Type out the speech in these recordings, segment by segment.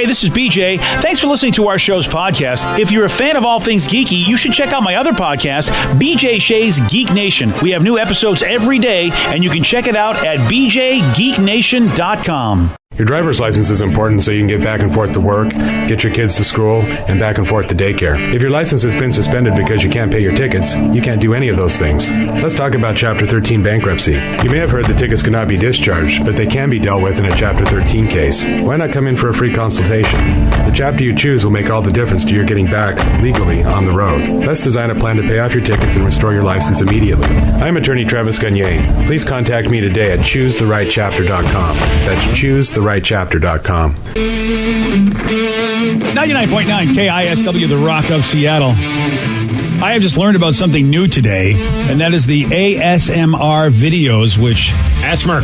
Hey, this is BJ. Thanks for listening to our show's podcast. If you're a fan of all things geeky, you should check out my other podcast, BJ Shea's Geek Nation. We have new episodes every day, and you can check it out at bjgeeknation.com. Your driver's license is important so you can get back and forth to work, get your kids to school, and back and forth to daycare. If your license has been suspended because you can't pay your tickets, you can't do any of those things. Let's talk about Chapter 13 bankruptcy. You may have heard that tickets cannot be discharged, but they can be dealt with in a Chapter 13 case. Why not come in for a free consultation? The chapter you choose will make all the difference to your getting back legally on the road. Let's design a plan to pay off your tickets and restore your license immediately. I'm attorney Travis Gagne. Please contact me today at choosetherightchapter.com. That's choosetherightchapter.com. 99.9 KISW, the Rock of Seattle. I have just learned about something new today, and that is the ASMR videos, which ASMR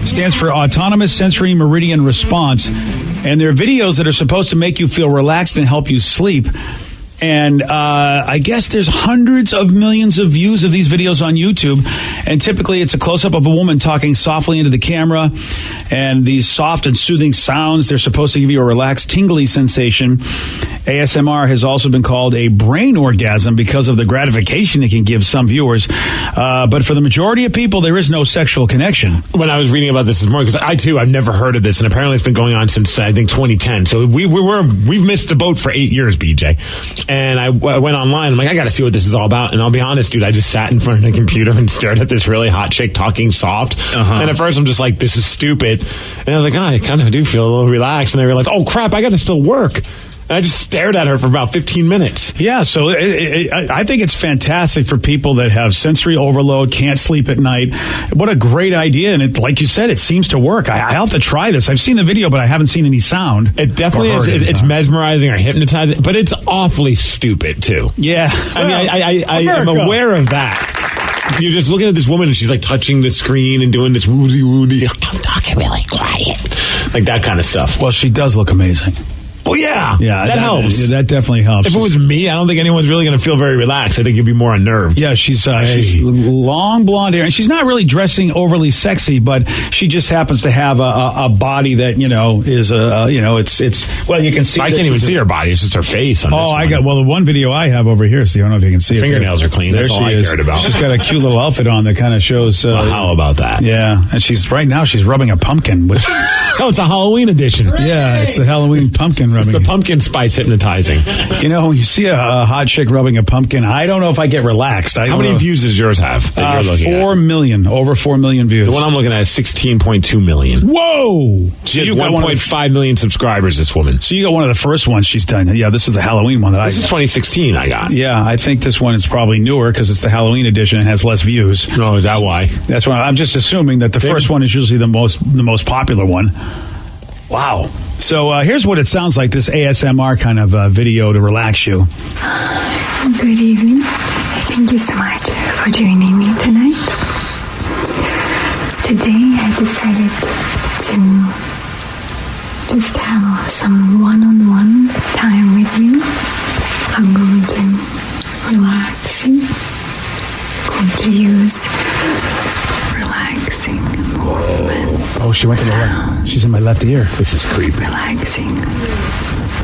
stands for Autonomous Sensory Meridian Response. And they're videos that are supposed to make you feel relaxed and help you sleep. And I guess there's hundreds of millions of views of these videos on YouTube. And typically it's a close-up of a woman talking softly into the camera. And these soft and soothing sounds, they're supposed to give you a relaxed, tingly sensation. ASMR has also been called a brain orgasm because of the gratification it can give some viewers. But for the majority of people, there is no sexual connection. When I was reading about this morning, because I've never heard of this, and apparently it's been going on since, I think, 2010. So we've missed the boat for 8 years, BJ. And I went online. I'm like, I got to see what this is all about. And I'll be honest, dude, I just sat in front of the computer and stared at this really hot chick talking soft. And at first I'm just like, this is stupid. And I was like, I kind of do feel a little relaxed. And I realized, oh, crap, I got to still work. I just stared at her for about 15 minutes. Yeah, so I think it's fantastic for people that have sensory overload, can't sleep at night. What a great idea. And like you said, it seems to work. I have to try this. I've seen the video, but I haven't seen any sound. It definitely is. It's mesmerizing or hypnotizing, but it's awfully stupid, too. Yeah. I am aware of that. You're just looking at this woman and she's like touching the screen and doing this woody. I'm talking really quiet. Like that kind of stuff. Well, she does look amazing. Well, yeah, that helps. Yeah, that definitely helps. If it was me, I don't think anyone's really going to feel very relaxed. I think you'd be more unnerved. Yeah, she's long blonde hair, and she's not really dressing overly sexy, but she just happens to have a body that is it's well, you can see. I can't even see her body; it's just her face. On this one. The one video I have over here. So I don't know if you can see. Fingernails are clean. That's all I cared about. She's got a cute little outfit on that kind of shows. Well, how about that? Yeah, and she's rubbing a pumpkin. Which it's a Halloween edition. Hooray! Yeah, it's the Halloween pumpkin rubbing. It's the pumpkin spice hypnotizing. When you see a hot chick rubbing a pumpkin, I don't know if I get relaxed. How many views does yours have? 4 million. Over 4 million views. The one I'm looking at is 16.2 million. Whoa! She has 1.5 million subscribers, this woman. So you got one of the first ones she's done. Yeah, this is the Halloween one This is 2016 I got. Yeah, I think this one is probably newer because it's the Halloween edition and has less views. Oh, is that why? That's why I'm just assuming that the first one is usually the most popular one. Wow. So here's what it sounds like, this ASMR kind of video to relax you. Good evening. Thank you so much for joining me tonight. Today I decided to just have some one-on-one time with you. I'm going to relax you. I'm going to use relaxing movement. Oh, she went to the left. She's in my left ear. This is creepy. Relaxing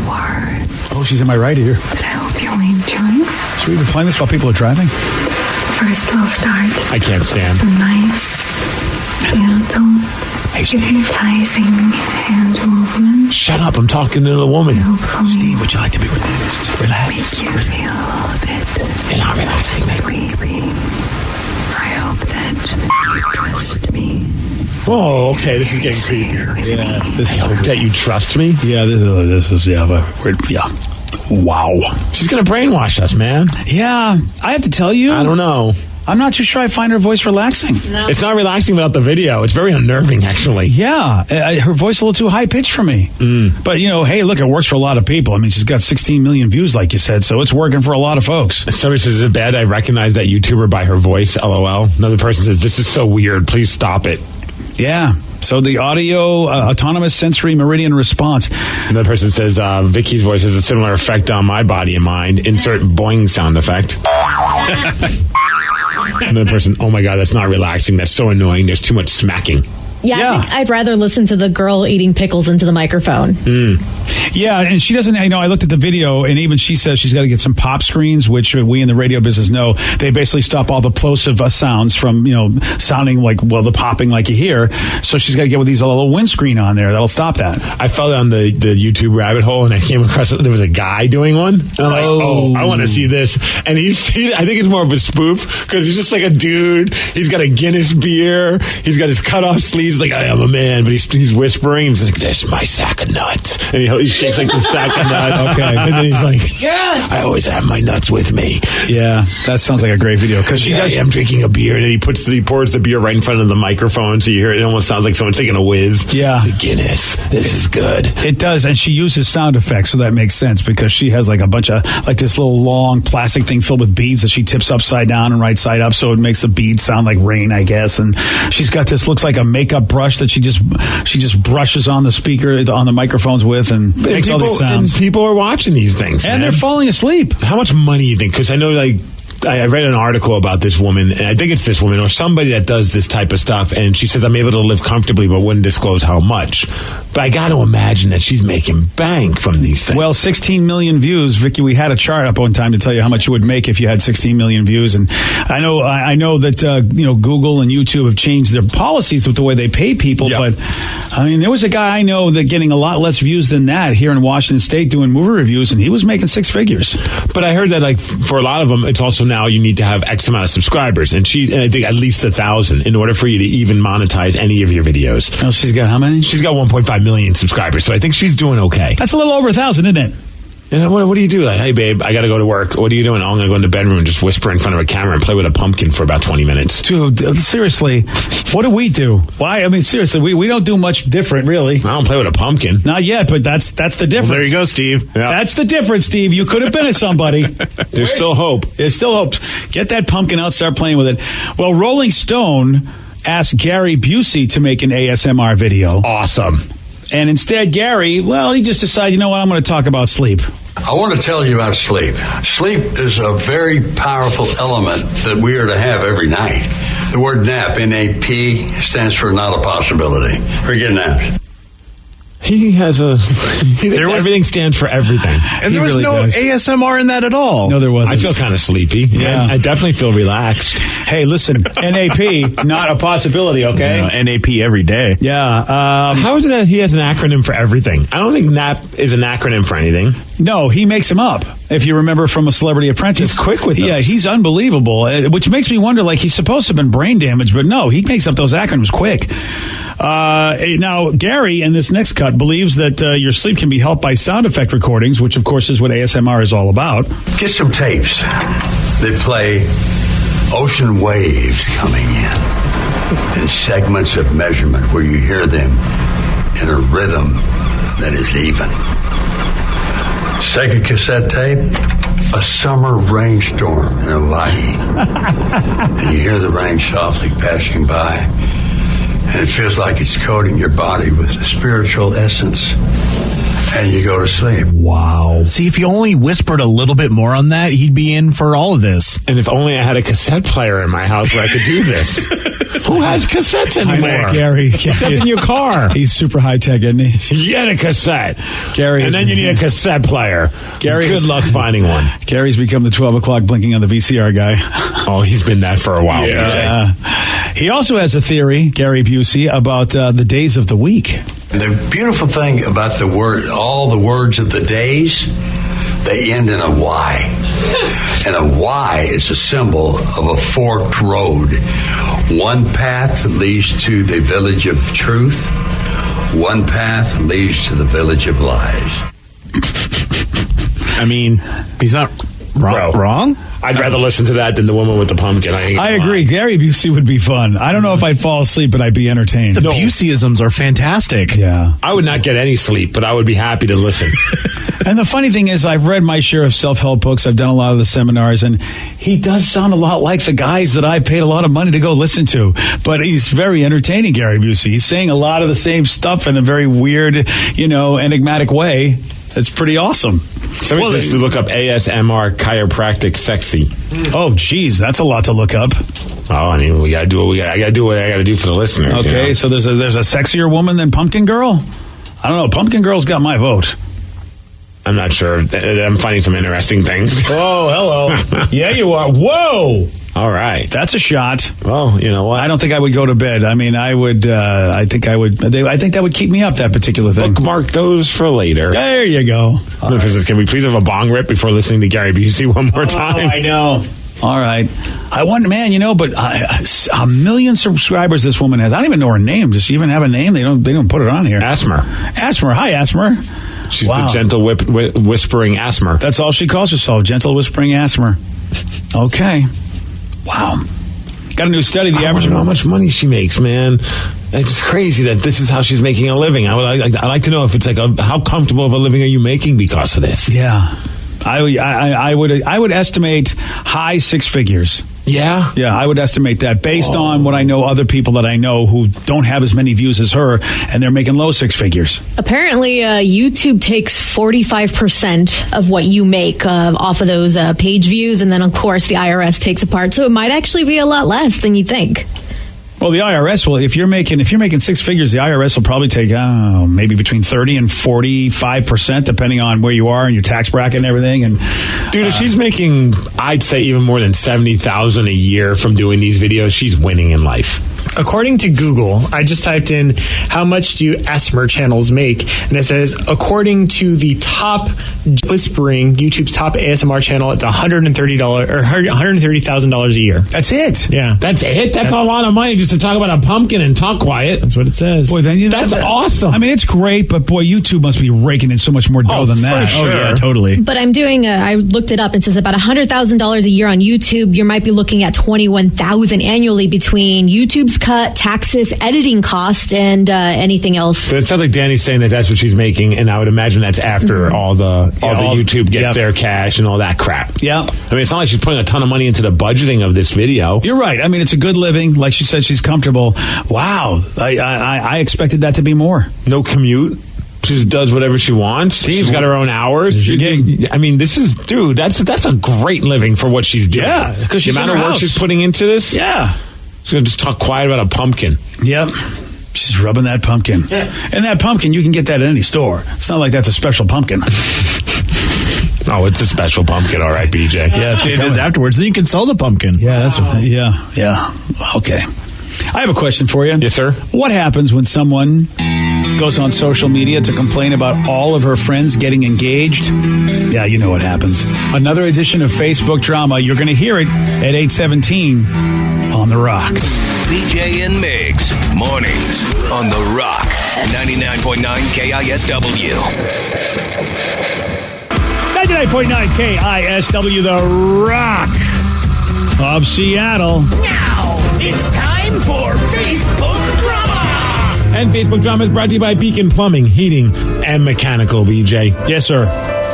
words. Oh, she's in my right ear. That I hope you'll enjoy. Should we be playing this while people are driving? First, we'll start. I can't stand. Some nice, gentle, hypnotizing hand movements. Shut up! I'm talking to the woman. Steve, would you like to be relaxed? Relax. Make you feel a little bit. You're not relaxing me. Sleepy. I hope that you trust me. Oh, okay. This is getting creepy. Yeah. That you trust me? Yeah, this is yeah. Wow. She's going to brainwash us, man. Yeah. I have to tell you. I don't know. I'm not too sure I find her voice relaxing. No. It's not relaxing without the video. It's very unnerving, actually. Yeah. Her voice a little too high-pitched for me. But, hey, look, it works for a lot of people. I mean, she's got 16 million views, like you said, so it's working for a lot of folks. Somebody says, is it bad? I recognize that YouTuber by her voice, LOL. Another person says, this is so weird. Please stop it. Yeah. So the audio autonomous sensory meridian response. Another person says, Vicky's voice has a similar effect on my body and mind. Insert boing sound effect. Another person, oh my God, that's not relaxing. That's so annoying. There's too much smacking. Yeah, I think I'd rather listen to the girl eating pickles into the microphone. Yeah, and she doesn't, I looked at the video, and even she says she's got to get some pop screens, which we in the radio business know, they basically stop all the plosive sounds from, sounding like, the popping like you hear. So she's got to get with these little windscreen on there. That'll stop that. I fell down the YouTube rabbit hole, and I came across, there was a guy doing one. And I'm like, I want to see this. And I think it's more of a spoof, because he's just like a dude. He's got a Guinness beer. He's got his cut off sleeves. Like, I am a man, but he's whispering. He's like, "There's my sack of nuts," and he shakes like the sack of nuts. Okay, and then he's like, "Yes, I always have my nuts with me." Yeah, that sounds like a great video, because I'm drinking a beer, and then he pours the beer right in front of the microphone, so you hear it. It almost sounds like someone's taking a whiz. Yeah, the Guinness. This is good. It does, and she uses sound effects, so that makes sense, because she has like a bunch of like this little long plastic thing filled with beads that she tips upside down and right side up, so it makes the beads sound like rain, I guess. And she's got this looks like a makeup brush that she just brushes on the speaker, on the microphones with, and makes all these sounds. And people are watching these things, and they're falling asleep. How much money do you think? Because I know, I read an article about this woman, and I think it's this woman or somebody that does this type of stuff, and she says, I'm able to live comfortably, but wouldn't disclose how much. But I got to imagine that she's making bank from these things. Well, 16 million views. Vicky, we had a chart up one time to tell you how much you would make if you had 16 million views. And I know that Google and YouTube have changed their policies with the way they pay people. Yep. But I mean, there was a guy I know that getting a lot less views than that here in Washington State doing movie reviews, and he was making six figures. But I heard that for a lot of them, it's also now you need to have X amount of subscribers, and I think at least 1,000 in order for you to even monetize any of your videos. Oh, she's got how many? She's got 1.5 million subscribers, so I think she's doing okay. That's a little over 1,000, isn't it? And what do you do? Like, hey, babe, I got to go to work. What are you doing? Oh, I'm going to go in the bedroom and just whisper in front of a camera and play with a pumpkin for about 20 minutes. Dude, seriously, what do we do? Why? I mean, seriously, we don't do much different, really. I don't play with a pumpkin. Not yet, but that's the difference. Well, there you go, Steve. Yeah. That's the difference, Steve. You could have been a somebody. There's still hope. There's still hope. Get that pumpkin out, start playing with it. Well, Rolling Stone asked Gary Busey to make an ASMR video. Awesome. And instead, Gary, he just decided, you know what, I'm going to talk about sleep. I want to tell you about sleep. Sleep is a very powerful element that we are to have every night. The word nap, N-A-P, stands for not a possibility. Forget naps. He has everything stands for everything. And there was no ASMR in that at all. No, there wasn't. I feel kind of sleepy. Yeah. I definitely feel relaxed. Hey, listen, NAP, not a possibility, okay? NAP every day. Yeah. How is it that he has an acronym for everything? I don't think NAP is an acronym for anything. No, he makes them up. If you remember from A Celebrity Apprentice. He's quick with those. Yeah, he's unbelievable, which makes me wonder, he's supposed to have been brain damaged, but no, he makes up those acronyms quick. Now, Gary, in this next cut, believes that your sleep can be helped by sound effect recordings, which, of course, is what ASMR is all about. Get some tapes. They play ocean waves coming in segments of measurement where you hear them in a rhythm that is even. Second cassette tape, a summer rainstorm in Hawaii. And you hear the rain softly passing by. And it feels like it's coating your body with the spiritual essence. And you go to sleep. Wow. See, if you only whispered a little bit more on that, he'd be in for all of this. And if only I had a cassette player in my house where I could do this. Who has cassettes anymore? I know, Gary. Except in your car. He's super high-tech, isn't he? You get a cassette. Gary. And then you need a cassette player. Gary, good luck finding one. Gary's become the 12 o'clock blinking on the VCR guy. Oh, he's been that for a while, yeah. He also has a theory, Gary Busey, about the days of the week. The beautiful thing about all the words of the days, they end in a Y. And a Y is a symbol of a forked road. One path leads to the village of truth. One path leads to the village of lies. I mean, he's not wrong? I'd rather listen to that than the woman with the pumpkin. I agree. Gary Busey would be fun. I don't know if I'd fall asleep, but I'd be entertained. The Buseyisms are fantastic. Yeah. I would not get any sleep, but I would be happy to listen. And the funny thing is, I've read my share of self-help books. I've done a lot of the seminars, and he does sound a lot like the guys that I paid a lot of money to go listen to. But he's very entertaining, Gary Busey. He's saying a lot of the same stuff in a very weird, enigmatic way. It's pretty awesome. Somebody says to look up ASMR chiropractic sexy. Oh, geez, that's a lot to look up. Oh, I mean, I gotta do what I gotta do for the listeners. Okay, you know? so there's a sexier woman than Pumpkin Girl? I don't know. Pumpkin Girl's got my vote. I'm not sure. I'm finding some interesting things. Oh, hello. Yeah, you are. Whoa! All right. That's a shot. Well, you know what? I don't think I would go to bed. I mean, I would. I think that would keep me up, that particular thing. Bookmark those for later. There you go. Can we please have a bong rip before listening to Gary Busey one more time? I know. All right. I wonder, man, but 1 million subscribers this woman has. I don't even know her name. Does she even have a name? They don't put it on here. Asmer. Hi, Asmer. She's the gentle whispering Asmer. That's all she calls herself, gentle whispering Asmer. Okay. Wow. Got a new study. The average. I don't know how much money she makes, man. It's crazy that this is how she's making a living. I'd like to know if it's like how comfortable of a living are you making because of this? Yeah. I would estimate high six figures. Yeah? Yeah, I would estimate that based on what I know other people that I know who don't have as many views as her, and they're making low six figures. Apparently, YouTube takes 45% of what you make off of those page views, and then, of course, the IRS takes a part, so it might actually be a lot less than you think. Well, the IRS will, if you're making six figures, the IRS will probably take maybe between 30 and 45%, depending on where you are and your tax bracket and everything. And dude, if she's making, I'd say even more than $70,000 a year from doing these videos, she's winning in life. According to Google, I just typed in how much do ASMR channels make, and it says according to the top whispering YouTube's top ASMR channel, it's $130 or $130,000 a year. That's it. Yeah, that's it. That's a lot of money just to talk about a pumpkin and talk quiet. That's what it says. Boy, then that's awesome. I mean, it's great, but boy, YouTube must be raking in so much more dough than that. For sure. Oh yeah, totally. But I'm doing. I looked it up. It says about $100,000 a year on YouTube. You might be looking at $21,000 annually between YouTube's cut, taxes, editing cost, and anything else. But it sounds like Danny's saying that that's what she's making, and I would imagine that's after all the YouTube gets their cash and all that crap. Yeah. I mean, it's not like she's putting a ton of money into the budgeting of this video. You're right. I mean, it's a good living. Like she said, she's comfortable. Wow. I expected that to be more. No commute. She just does whatever she wants. She's got her own hours. I mean, this is, dude, that's a great living for what she's doing. Yeah. Because the amount of work she's putting into this. Yeah. She's going to just talk quiet about a pumpkin. Yep. She's rubbing that pumpkin. Yeah. And that pumpkin, you can get that at any store. It's not like that's a special pumpkin. Oh, it's a special pumpkin, all right, BJ. Yeah, it is afterwards. Then you can sell the pumpkin. Yeah, yeah. Okay. I have a question for you. Yes, sir. What happens when someone goes on social media to complain about all of her friends getting engaged? Yeah, you know what happens. Another edition of Facebook Drama. You're going to hear it at 8:17 on The Rock. BJ and Migs, mornings on The Rock, 99.9 KISW. 99.9 KISW, The Rock of Seattle. Now it's time for Facebook Drama. And Facebook Drama is brought to you by Beacon Plumbing, Heating, and Mechanical, BJ. Yes, sir.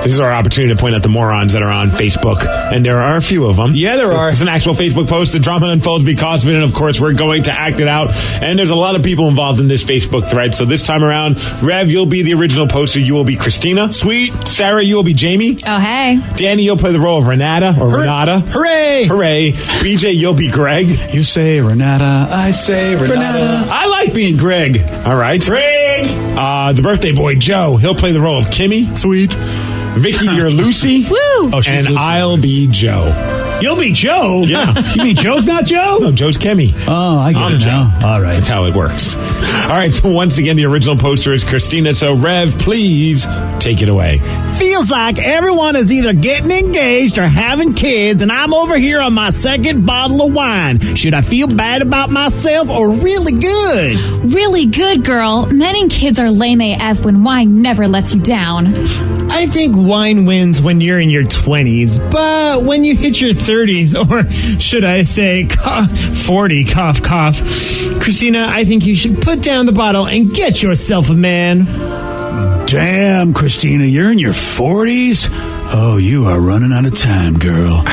This is our opportunity to point out the morons that are on Facebook, and there are a few of them. Yeah, there are. It's an actual Facebook post. The drama unfolds because of it, and of course, we're going to act it out. And there's a lot of people involved in this Facebook thread. So this time around, Rev, you'll be the original poster. You will be Christina. Sweet. Sarah, you will be Jamie. Oh, hey. Danny, you'll play the role of Renata or Renata. Hooray! Hooray. BJ, you'll be Greg. You say Renata, I say Renata. I like being Greg. All right. Greg! The birthday boy, Joe, he'll play the role of Kimmy. Sweet. Vicky, you're Lucy. Woo! Oh, she's and Lucy. I'll be Joe. You'll be Joe? Yeah. You mean Joe's not Joe? No, Joe's Kimmy. Oh, I get it now. All right. That's how it works. All right, so once again, the original poster is Christina. So, Rev, please take it away. Feels like everyone is either getting engaged or having kids, and I'm over here on my second bottle of wine. Should I feel bad about myself or really good? Really good, girl. Men and kids are lame AF when wine never lets you down. I think wine wins when you're in your 20s, but when you hit your 30s, or should I say 40, cough, cough, Christina, I think you should put down the bottle and get yourself a man. Damn, Christina, you're in your 40s? Oh, you are running out of time, girl.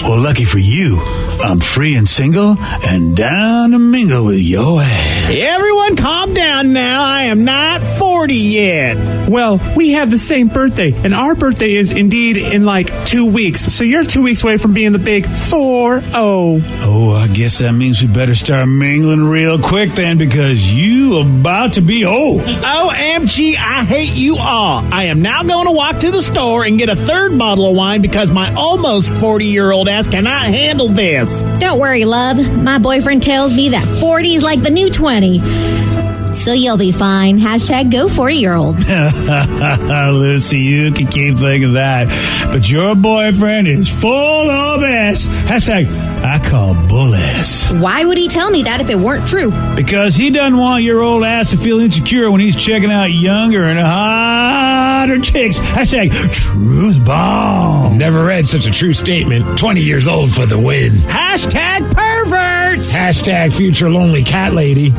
Well, lucky for you, I'm free and single and down to mingle with your ass. Everyone calm down now. I am not 40 yet. Well, we have the same birthday, and our birthday is indeed in like 2 weeks. So you're 2 weeks away from being the big 4-0. Oh, I guess that means we better start mingling real quick then, because you about to be old. OMG, I hate you all. I am now going to walk to the store and get a third bottle of wine because my almost 40-year-old ass cannot handle this. Don't worry, love. My boyfriend tells me that 40 is like the new 20. So you'll be fine. Hashtag go 40-year-old. Lucy, you can keep thinking that. But your boyfriend is full of ass. Hashtag I call bull ass. Why would he tell me that if it weren't true? Because he doesn't want your old ass to feel insecure when he's checking out younger and hotter chicks. Hashtag truth bomb. Never read such a true statement. 20 years old for the win. Hashtag perverts. Hashtag future lonely cat lady.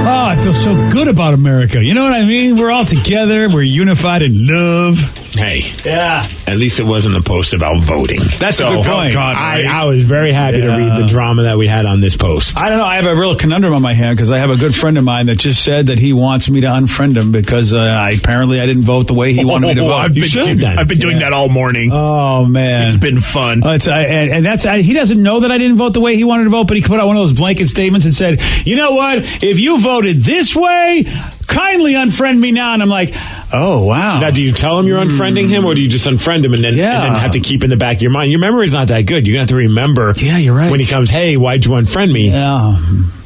Oh, I feel so good about America. You know what I mean? We're all together. We're unified in love. Hey. Yeah. At least it wasn't a post about voting. That's a good point. God, I was very happy to read the drama that we had on this post. I don't know. I have a real conundrum on my hand because I have a good friend of mine that just said that he wants me to unfriend him because apparently I didn't vote the way he wanted me to vote. I've been doing that all morning. Oh, man. It's been fun. And that's he doesn't know that I didn't vote the way he wanted to vote, but he put out one of those blanket statements and said, you know what? If you voted this way, kindly unfriend me now. And I'm like, oh, wow. Now, do you tell him you're unfriending him, or do you just unfriend him and then have to keep in the back of your mind? Your memory's not that good. You're going to have to remember. Yeah, you're right. When he comes, hey, why'd you unfriend me?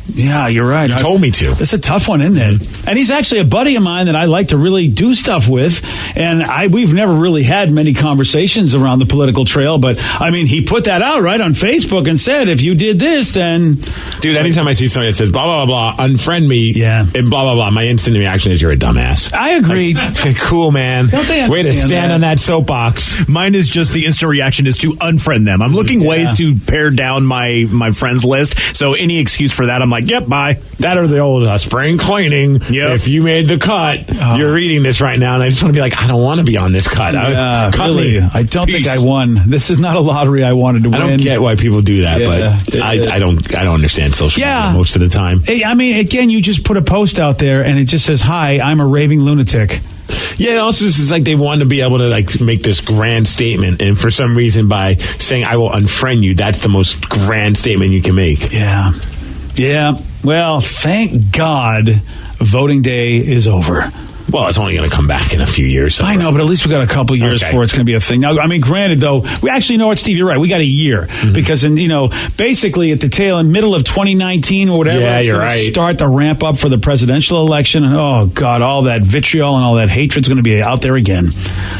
Yeah, you're right. You told me to. It's a tough one, isn't it? And he's actually a buddy of mine that I like to really do stuff with. And we've never really had many conversations around the political trail. But, I mean, he put that out right on Facebook and said, if you did this, then... Dude, anytime I see somebody that says, blah, blah, blah, blah, unfriend me, and blah, blah, blah, my instant reaction is you're a dumbass. I agree. Like, cool, man. Don't they way to stand on that soapbox. Mine is just the instant reaction is to unfriend them. I'm looking ways to pare down my friends list. So any excuse for that, I'm like, yep, bye. That or the old spring cleaning. Yep. If you made the cut, you're reading this right now, and I just want to be like, I don't want to be on this cut. Cut really. me. I don't think I won. This is not a lottery I wanted to win. I don't get why people do that, but I don't understand social media most of the time. I mean, again, you just put a post out there, and it just says, hi, I'm a raving lunatic. Yeah, it also is like they want to be able to like make this grand statement, and for some reason by saying I will unfriend you, that's the most grand statement you can make. Yeah. Well, thank God voting day is over. Well, it's only going to come back in a few years. So I know, but at least we got a couple years before it's going to be a thing. Now, I mean, granted, though, we actually know what, Steve, you're right. We got a year because, basically at the middle of 2019 or whatever, it's going to start the ramp up for the presidential election. And, oh, God, all that vitriol and all that hatred's going to be out there again.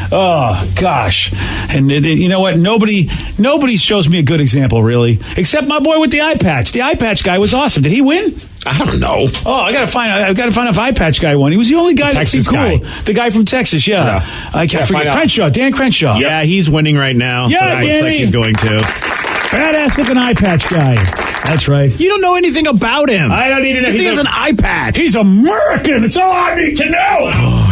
Oh, gosh. And you know what? Nobody shows me a good example, really, except my boy with the eye patch. The eye patch guy was awesome. Did he win? I don't know. Oh, I've got to find if eye patch guy won. He was the only guy that seemed cool. The guy from Texas, I can't forget. Crenshaw, Dan Crenshaw. Yeah, he's winning right now. Yeah, so I expect he's going to. Badass looking eye patch guy. That's right. You don't know anything about him. I don't need to know. He has an eye patch. He's American. It's all I need to know.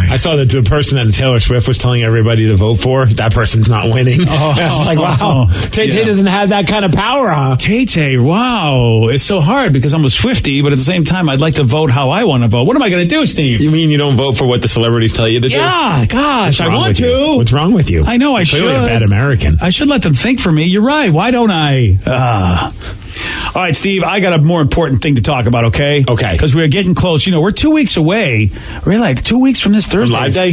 I saw that the person that Taylor Swift was telling everybody to vote for, that person's not winning. I was like, wow. Tay-Tay doesn't have that kind of power, huh? Tay-Tay, wow. It's so hard because I'm a Swiftie, but at the same time, I'd like to vote how I want to vote. What am I going to do, Steve? You mean you don't vote for what the celebrities tell you to do? Yeah, gosh, I want to. What's wrong with you? I know I should. Clearly a bad American. I should let them think for me. You're right. Why don't I? All right, Steve, I got a more important thing to talk about, okay? Okay. Because we're getting close. We're 2 weeks away. Really, like 2 weeks from this Thursday. From Live Day?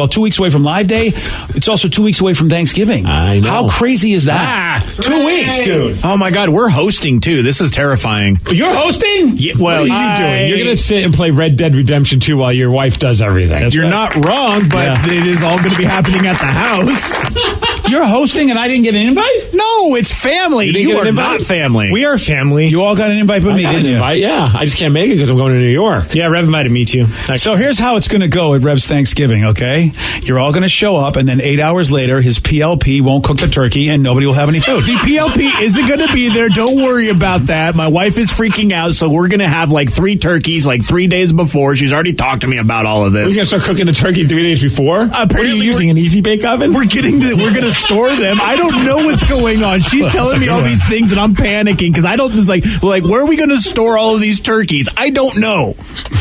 2 weeks away from Live Day. It's also 2 weeks away from Thanksgiving. I know. How crazy is that? 2 weeks, dude. Oh, my God. We're hosting, too. This is terrifying. You're hosting? Yeah, well, what are you doing? You're going to sit and play Red Dead Redemption 2 while your wife does everything. You're not wrong, but it is all going to be happening at the house. You're hosting and I didn't get an invite? No, it's family. You are not family. We are family. You all got an invite but me, didn't you? Yeah, I just can't make it because I'm going to New York. Yeah, Rev invited me too. So here's how it's going to go at Rev's Thanksgiving, okay? You're all going to show up, and then 8 hours later, his PLP won't cook the turkey, and nobody will have any food. The PLP isn't going to be there. Don't worry about that. My wife is freaking out, so we're going to have like 3 turkeys like 3 days before. She's already talked to me about all of this. We're going to start cooking the turkey 3 days before? Apparently, what are you using, an easy bake oven? We're going to store them. I don't know what's going on. She's telling me all these things, and I'm panicking because I don't. It's like, where are we going to store all of these turkeys? I don't know.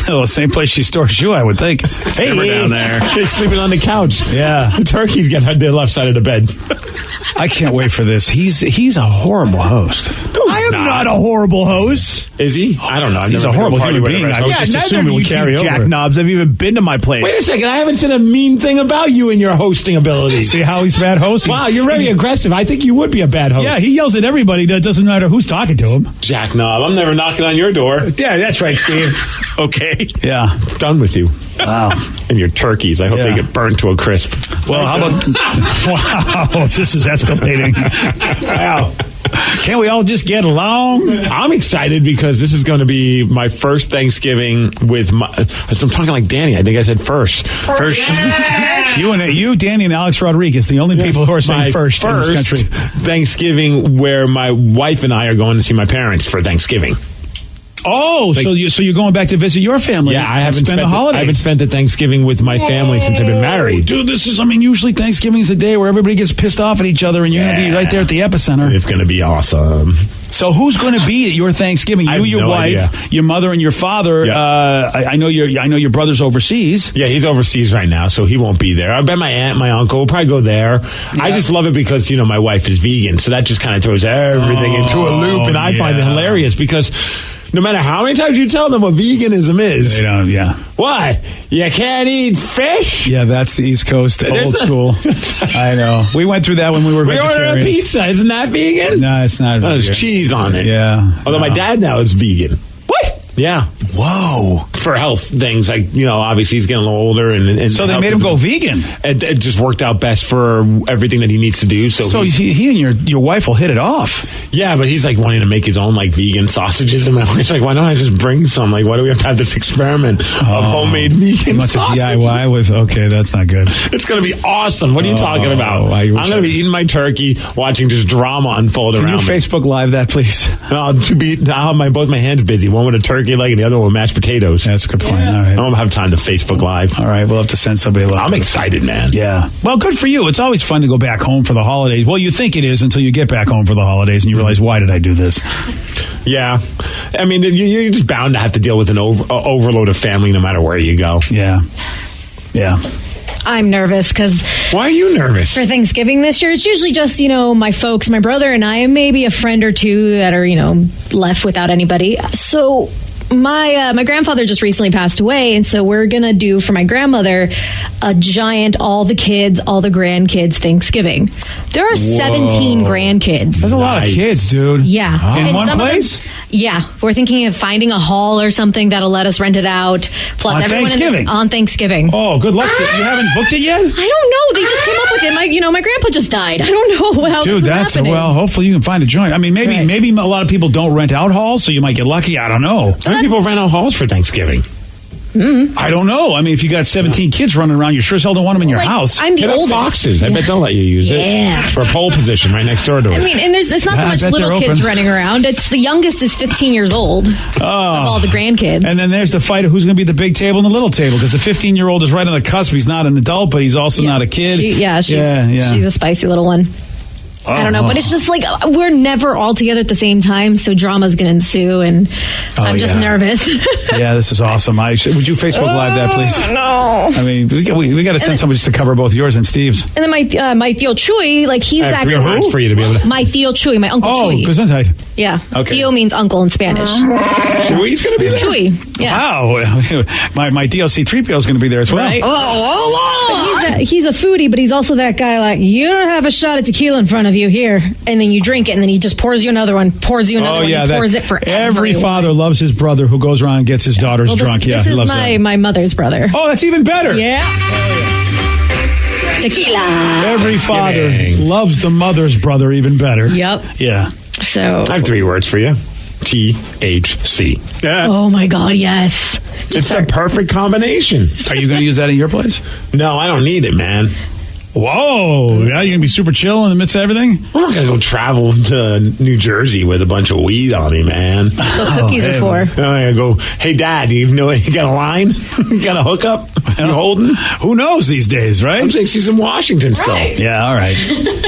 Oh, same place she stores you, I would think. Hey, we're down there. They're sleeping on the couch. Yeah. The turkeys get the left side of the bed. I can't wait for this. He's a horrible host. No, I am not a horrible host. Is he? I don't know. He's a horrible human being. I was just assuming it would carry over. Jackknobs have even been to my place. Wait a second. I haven't said a mean thing about you and your hosting ability. See how he's a bad host? Wow, you're very aggressive. I think you would be a bad host. Yeah, he yells at everybody. That doesn't matter who's talking to him. Jackknob. I'm never knocking on your door. Yeah, that's right, Steve. Okay. Yeah. Done with you. Wow. And your turkeys. I hope they get burnt to a crisp. Well, how about... Wow, this is escalating. Wow. Can't we all just get along? I'm excited because this is going to be my first Thanksgiving with my... So I'm talking like Danny. I think I said first. First. You, Danny, and Alex Rodriguez, the only people who are saying first in this country. Thanksgiving where my wife and I are going to see my parents for Thanksgiving. Oh, so you're going back to visit your family? Yeah, I haven't spent the holidays. I haven't spent the Thanksgiving with my family since I've been married. Dude, usually Thanksgiving is a day where everybody gets pissed off at each other, and you're going to be right there at the epicenter. It's going to be awesome. So who's going to be at your Thanksgiving? You, your wife, your mother, and your father. Yeah. I know your brother's overseas. Yeah, he's overseas right now, so he won't be there. I bet my aunt, my uncle will probably go there. Yeah. I just love it because my wife is vegan, so that just kind of throws everything into a loop, and I find it hilarious because. No matter how many times you tell them what veganism is. They don't, yeah. What? You can't eat fish? Yeah, that's the East Coast, old school. I know. We went through that when we were vegetarians. We ordered a pizza. Isn't that vegan? No, it's not vegan. There's cheese on it. Yeah. Although my dad now is vegan. What? Yeah. Whoa. For health things, like, obviously he's getting a little older. And so they made him go vegan. It just worked out best for everything that he needs to do. So he and your wife will hit it off. Yeah, but he's like wanting to make his own like vegan sausages. And it's like, why don't I just bring some? Like, why do we have to have this experiment of homemade vegan sausages? DIY with, okay, that's not good. It's going to be awesome. What are you talking about? I'm going to be eating my turkey, watching just drama unfold around me. Can you Facebook Live that, please? I'll have both my hands busy. One with a turkey leg and the other one with mashed potatoes. That's a good point. All right. I don't have time to Facebook Live. All right, we'll have to send somebody a I'm excited, man. Yeah. Well, good for you. It's always fun to go back home for the holidays. Well, you think it is until you get back home for the holidays and you realize, why did I do this? Yeah. I mean, you're just bound to have to deal with an overload of family no matter where you go. Yeah. Yeah. I'm nervous because... Why are you nervous? For Thanksgiving this year, it's usually just, my folks, my brother and I, and maybe a friend or two that are, left without anybody. So... My grandfather just recently passed away, and so we're going to do for my grandmother a giant all the kids, all the grandkids Thanksgiving. There are 17 grandkids. That's a lot of kids, dude. Yeah. In one place? Yeah. We're thinking of finding a hall or something that'll let us rent it out. Plus on everyone Thanksgiving. On Thanksgiving. Oh, good luck. You haven't booked it yet? I don't know. They just came up with it. My grandpa just died. I don't know how dude, this is happening. Well, hopefully you can find a joint. I mean, maybe a lot of people don't rent out halls, so you might get lucky. I don't know. How many people rent out halls for Thanksgiving? I don't know. I mean, if you got 17 kids running around, you sure as hell don't want them in your house. I'm the oldest. Boxes. I bet they'll let you use it for a pole position right next door to it. I mean, and it's not so much little kids running around. It's the youngest is 15 years old of all the grandkids. And then there's the fight of who's going to be the big table and the little table, because the 15-year-old is right on the cusp. He's not an adult, but he's also not a kid. She's a spicy little one. I don't know, but it's just like we're never all together at the same time, so drama's going to ensue, and I'm just nervous. Yeah, this is awesome. Would you Facebook Live that, please? No. I mean, we got to send somebody just to cover both yours and Steve's. And then my Theo Chuy, like he's that who for you to be able to. My Theo Chuy, my uncle Chuy. Oh, gesundheit. Yeah. Okay. Theo means uncle in Spanish. Chuy's going to be there. Chuy. Yeah. Wow. my DLC3PO is going to be there as well. Right. He's a foodie, but he's also that guy like, you don't have a shot of tequila in front of you here, and then you drink it, and then he just pours you another one, pours you another one, he pours it for every father loves his brother who goes around and gets his daughters drunk. This he is loves that. my mother's brother. Oh, that's even better. Yeah. Tequila. Every father loves the mother's brother even better. Yep. Yeah. So I have 3 words for you. THC. Oh my God, yes. It's the perfect combination. Are you going to use that in your place? No, I don't need it, man. Whoa. Yeah, you're going to be super chill in the midst of everything? I'm not going to go travel to New Jersey with a bunch of weed on me, man. That's what cookies are for. I'm going to go, hey, Dad, you know you got a line? You got a hookup? You holding? Who knows these days, right? I'm saying she's in Washington still. Right. Yeah, all right.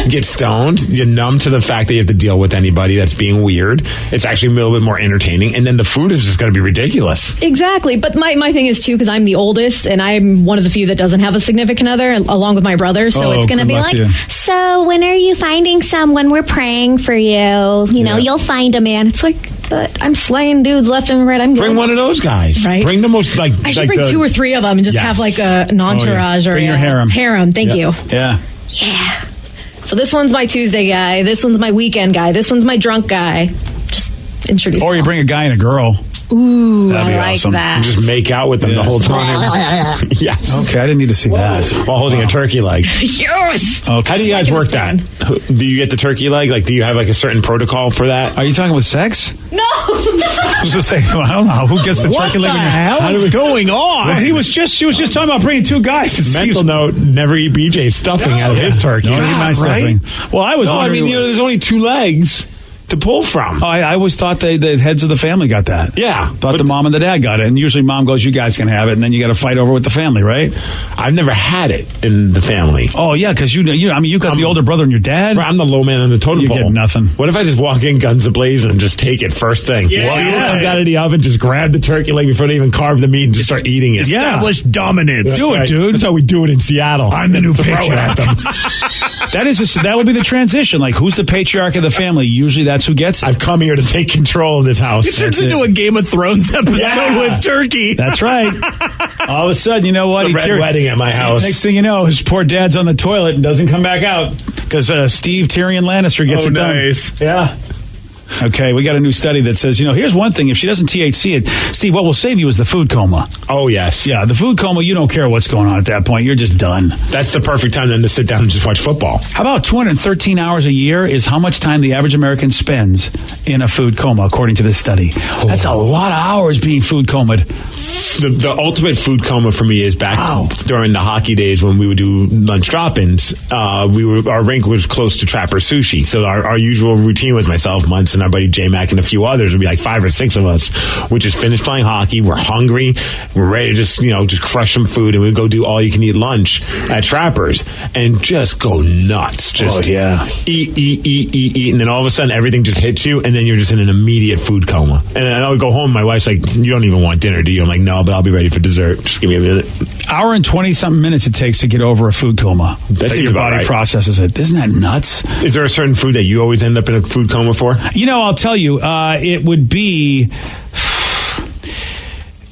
Get stoned. You're numb to the fact that you have to deal with anybody that's being weird. It's actually a little bit more entertaining. And then the food is just going to be ridiculous. Exactly. But my thing is, too, because I'm the oldest and I'm one of the few that doesn't have a significant other, along with my brother. So it's going to be like, so when are you finding someone? We're praying for you. You know, you'll find a man. It's like, but I'm slaying dudes left and right. I'm Bring one of those guys. Right? Bring the most, like... I should bring 2 or 3 of them and just have like an entourage or Bring your harem. Harem, thank you. Yeah. Yeah. So this one's my Tuesday guy. This one's my weekend guy. This one's my drunk guy. Just introduce Or you them. bring a guy and a girl. Ooh, That'd be I like awesome. that. Just make out with them the whole time. Yes. Okay, I didn't need to see that. While holding a turkey leg. Yes. Okay. How do you guys work that? Do you get the turkey leg? Like, do you have like a certain protocol for that? Are you talking with sex? No. I was just saying, I don't know who gets the turkey leg. What the hell is going on? Well, she was just talking about bringing 2 guys. Mental note: never eat BJ's stuffing out of his turkey. Don't eat my stuffing. Well, I was. No, I wondering- mean, there's only 2 legs to pull from. Oh, I always thought the heads of the family got that. Yeah. Thought the mom and the dad got it. And usually mom goes, you guys can have it. And then you got to fight over with the family, right? I've never had it in the family. Oh, yeah, because you got the older brother and your dad. I'm the low man on the totem pole. You get nothing. What if I just walk in guns a-blazing and just take it first thing? Yeah. Well, it comes out of the oven, just grab the turkey leg before they even carve the meat and just start eating it. Established dominance. That's Do it, right. dude. That's how we do it in Seattle. I'm the new Throw it patriarch. at them. That would be the transition. Like, who's the patriarch of the family? Usually that's who gets it. I've come here to take control of this house. It turns into a Game of Thrones episode with turkey. That's right. All of a sudden, you know what? It's a red wedding at my house. Next thing you know, his poor dad's on the toilet and doesn't come back out because Steve Tyrion Lannister gets it done. Nice. Yeah. Okay, we got a new study that says, here's one thing. If she doesn't THC it, Steve, what will save you is the food coma. Oh, yes. Yeah, the food coma, you don't care what's going on at that point. You're just done. That's the perfect time then to sit down and just watch football. How about 213 hours a year is how much time the average American spends in a food coma, according to this study. That's a lot of hours being food comaed. The ultimate food coma for me is back during the hockey days when we would do lunch drop-ins. Our rink was close to Trapper Sushi, so our usual routine was myself, Munson, our buddy J-Mac, and a few others. Would be like 5 or 6 of us. We just finished playing hockey. We're hungry. We're ready to just crush some food, and we'd go do all you can eat lunch at Trappers and just go nuts. Just eat, and then all of a sudden everything just hits you, and then you're just in an immediate food coma. And I would go home. My wife's like, "You don't even want dinner, do you?" I'm like, "No, but I'll be ready for dessert. Just give me a minute." Hour and 20-something minutes it takes to get over a food coma. That your body processes it. Isn't that nuts? Is there a certain food that you always end up in a food coma for? I'll tell you, it would be...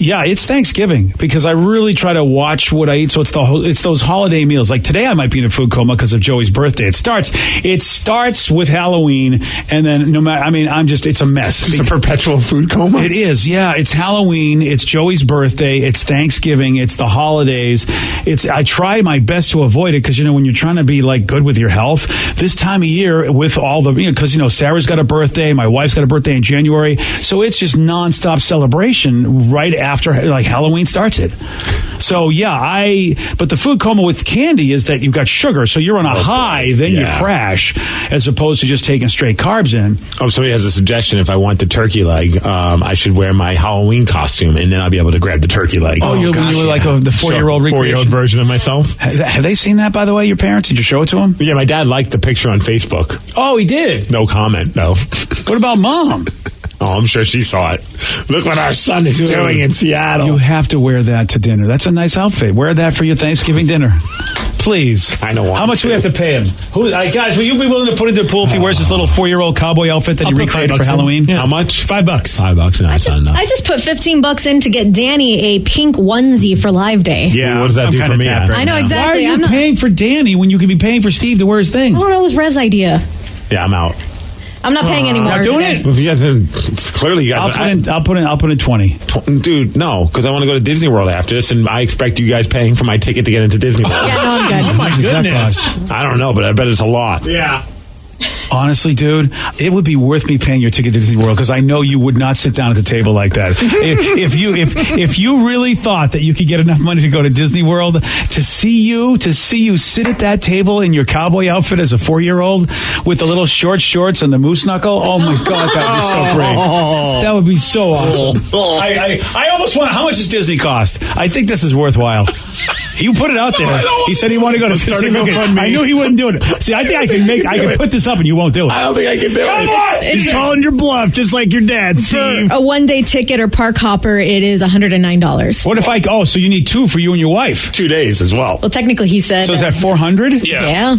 Yeah, it's Thanksgiving because I really try to watch what I eat. So it's those holiday meals. Like today, I might be in a food coma because of Joey's birthday. It starts with Halloween, and then no matter. I mean, it's a mess. It's a perpetual food coma. It is. Yeah, it's Halloween. It's Joey's birthday. It's Thanksgiving. It's the holidays. I try my best to avoid it because when you're trying to be like good with your health this time of year with all the because Sarah's got a birthday, my wife's got a birthday in January, so it's just nonstop celebration right after like Halloween starts it. So but the food coma with candy is that you've got sugar, so you're on a high, then you crash, as opposed to just taking straight carbs in. Oh, somebody has a suggestion. If I want the turkey leg, I should wear my Halloween costume, and then I'll be able to grab the turkey leg. You were like the 4-year-old recreation. 4-year-old version of myself. Have they seen that, by the way, your parents? Did you show it to them? Yeah, my dad liked the picture on Facebook. Oh, he did? No comment, no. What about Mom? Oh, I'm sure she saw it. Look what our son is doing in Seattle. You have to wear that to dinner. That's a nice outfit. Wear that for your Thanksgiving dinner. Please. I know. How much do we have to pay him? Guys, will you be willing to put into the pool if he wears this little 4-year-old cowboy outfit that he recreated for Halloween? Yeah. How much? $5. $5. No, that's not enough. I just put $15 in to get Danny a pink onesie for Live Day. Yeah, what does that do for me? I know exactly. Why are you paying for Danny when you could be paying for Steve to wear his thing? I don't know. It was Rev's idea. Yeah, I'm out. I'm not paying anymore. Not doing it? If you guys, it's clearly you guys. I'll put in 20. Dude, no, because I want to go to Disney World after this, and I expect you guys paying for my ticket to get into Disney World. Yeah, no, I'm good. Oh my goodness. I don't know, but I bet it's a lot. Yeah. Honestly, dude, it would be worth me paying your ticket to Disney World because I know you would not sit down at the table like that. if you really thought that you could get enough money to go to Disney World to see you sit at that table in your cowboy outfit as a 4-year-old with the little short shorts and the moose knuckle, oh my God, that would be so great. That would be so awesome. I almost want. How much does Disney cost? I think this is worthwhile. He put it out there. He said he wanted to go to Disney World. I knew he wouldn't do it. See, I think I can put this up and you won't do it. I don't think I can do it. He's calling your bluff, just like your dad, Steve. For a one-day ticket or park hopper, it is $109. What if so you need 2 for you and your wife? 2 days as well. Well, technically, he said. So is that $400? Yeah.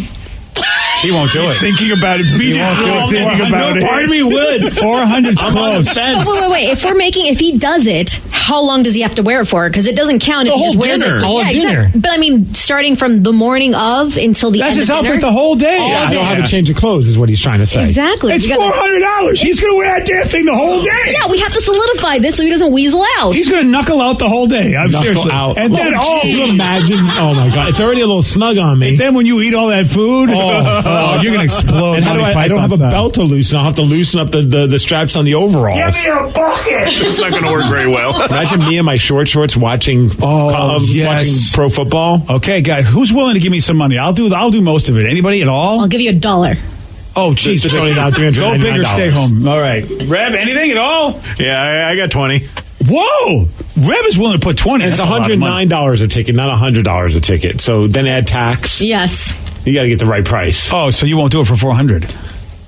He won't do it. Thinking about it. He won't do it. Thinking about it. Part of me would. 400's close. But wait. If he does it, how long does he have to wear it for? Because it doesn't count if he just wears it. All dinner. Exactly. But I mean, starting from the morning of until the That's end his of dinner. outfit the whole day. All I day. don't have a change of clothes, is what he's trying to say. Exactly. It's $400. He's going to wear that damn thing the whole day. Yeah, we have to solidify this so he doesn't weasel out. He's going to knuckle out the whole day. I'm seriously. Out. And then, Can you imagine? Oh my God, it's already a little snug on me. And then when you eat all that food, you're going to explode. And how do I don't have a belt to loosen. I'll have to loosen up the straps on the overalls. Give me a bucket. It's not going to work very well. Imagine me in my shorts watching watching pro football. Okay, guys, who's willing to give me some money? I'll do most of it. Anybody at all? I'll give you $1. Oh, jeez. It's only now $399. Go big or stay home. All right. Reb, anything at all? Yeah, I got 20. Whoa! Reb is willing to put 20. And it's $109 a ticket, not $100 a ticket. So then add tax. Yes. You got to get the right price. Oh, so you won't do it for $400?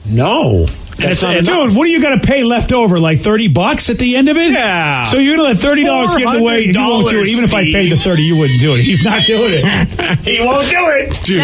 No. That's not enough. Dude, what are you going to pay left over? Like $30 at the end of it? Yeah. So you're going to let $30 get away and you won't do it. Even if I paid the $30, you wouldn't do it. He's not doing it. He won't do it. Dude.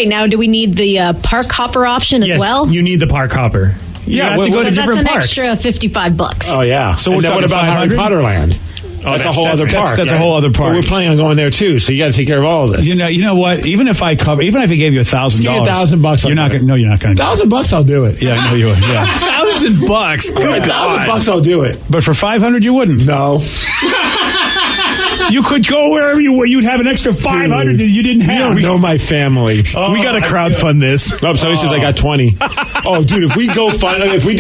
Now, do we need the park hopper option as well? You need the park hopper. You have to go to different parks. That's an extra $55. Oh, yeah. So what about Harry Potter Land? Oh, that's a whole other park. That's a whole other park. But we're planning on going there too, so you got to take care of all of this. You know what? Even if I gave you $1,000, $1,000, you're not going. No, you're not going to. $1,000, I'll do it. Yeah, I know you would. Yeah, $1,000. Good God. $1,000, I'll do it. But for $500, you wouldn't. No. You could go wherever you'd have an extra $500 that you didn't have. You don't know my family. Oh, we got to crowdfund this. Oh, somebody says I got 20. Oh, dude, if we do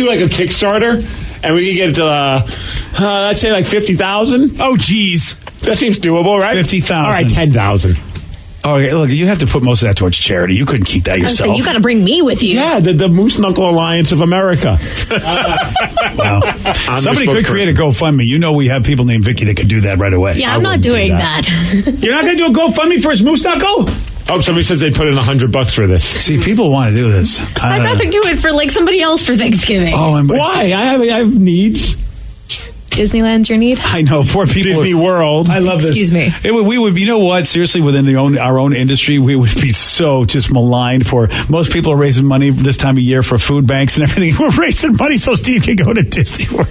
like a Kickstarter and we can get it to, let's say like 50,000. Oh, geez. That seems doable, right? 50,000. All right, 10,000. Oh, look, you have to put most of that towards charity. You couldn't keep that yourself. So you got to bring me with you. Yeah, the Moose Knuckle Alliance of America. Wow. Somebody could create a GoFundMe. You know we have people named Vicky that could do that right away. Yeah, I'm not doing that. You're not going to do a GoFundMe for his Moose Knuckle? Oh, somebody says they put in $100 for this. See, people want to do this. I'd rather do it for like somebody else for Thanksgiving. Oh, and why? I have needs. Disneyland's your need? I know, poor people. Disney World. I love this. Excuse me. We would, you know what? Seriously, within our own industry, we would be so just maligned for. Most people are raising money this time of year for food banks and everything. We're raising money so Steve can go to Disney World.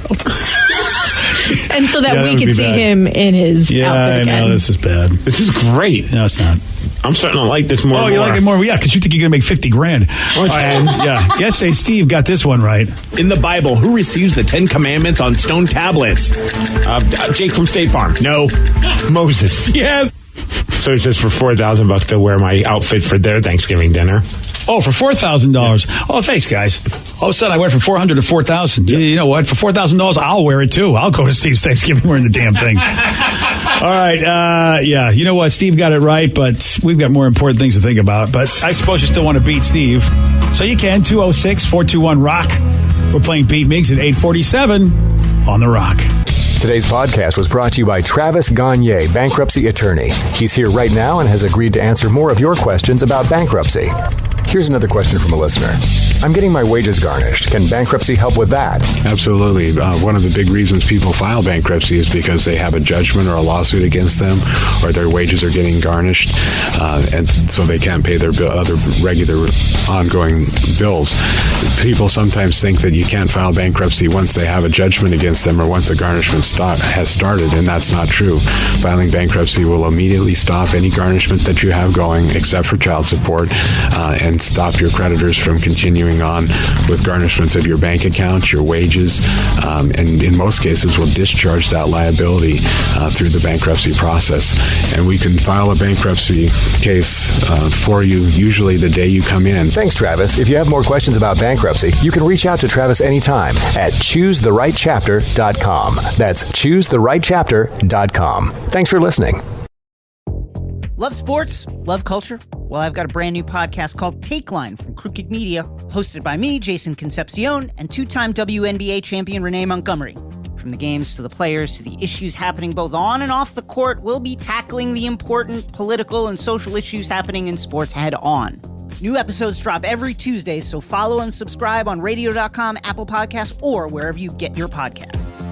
And so that we can see him in his outfit again. I know, this is bad. This is great. No, it's not. I'm starting to like this more. Oh, and you more. like it more? Yeah, because you think you're going to make $50,000. Yeah. Yesterday, Steve got this one right. In the Bible, who receives the 10 Commandments on stone tablets? Jake from State Farm. No. Moses. Yes. So it says for $4,000 to wear my outfit for their Thanksgiving dinner. Oh, for $4,000. Oh, thanks, guys. All of a sudden, I went from $400 to $4,000. You know what? For $4,000, I'll wear it too. I'll go to Steve's Thanksgiving wearing the damn thing. All right. Yeah. You know what? Steve got it right, but we've got more important things to think about. But I suppose you still want to beat Steve. So you can. 206-421-ROCK. We're playing Beat Migs at 8:47 on The Rock. Today's podcast was brought to you by Travis Gagne, bankruptcy attorney. He's here right now and has agreed to answer more of your questions about bankruptcy. Here's another question from a listener. I'm getting my wages garnished. Can bankruptcy help with that? Absolutely. One of the big reasons people file bankruptcy is because they have a judgment or a lawsuit against them, or their wages are getting garnished, and so they can't pay their other regular ongoing bills. People sometimes think that you can't file bankruptcy once they have a judgment against them or once a garnishment has started, and that's not true. Filing bankruptcy will immediately stop any garnishment that you have going, except for child support, and and stop your creditors from continuing on with garnishments of your bank account, your wages, and in most cases will discharge that liability through the bankruptcy process. And we can file a bankruptcy case for you usually the day you come in. Thanks, Travis. If you have more questions about bankruptcy, you can reach out to Travis anytime at choosetherightchapter.com. That's choosetherightchapter.com. Thanks for listening. Love sports? Love culture? Well, I've got a brand new podcast called Take Line from Crooked Media, hosted by me, Jason Concepcion, and two-time WNBA champion Renee Montgomery. From the games to the players to the issues happening both on and off the court, we'll be tackling the important political and social issues happening in sports head on. New episodes drop every Tuesday, so follow and subscribe on radio.com, Apple Podcasts, or wherever you get your podcasts.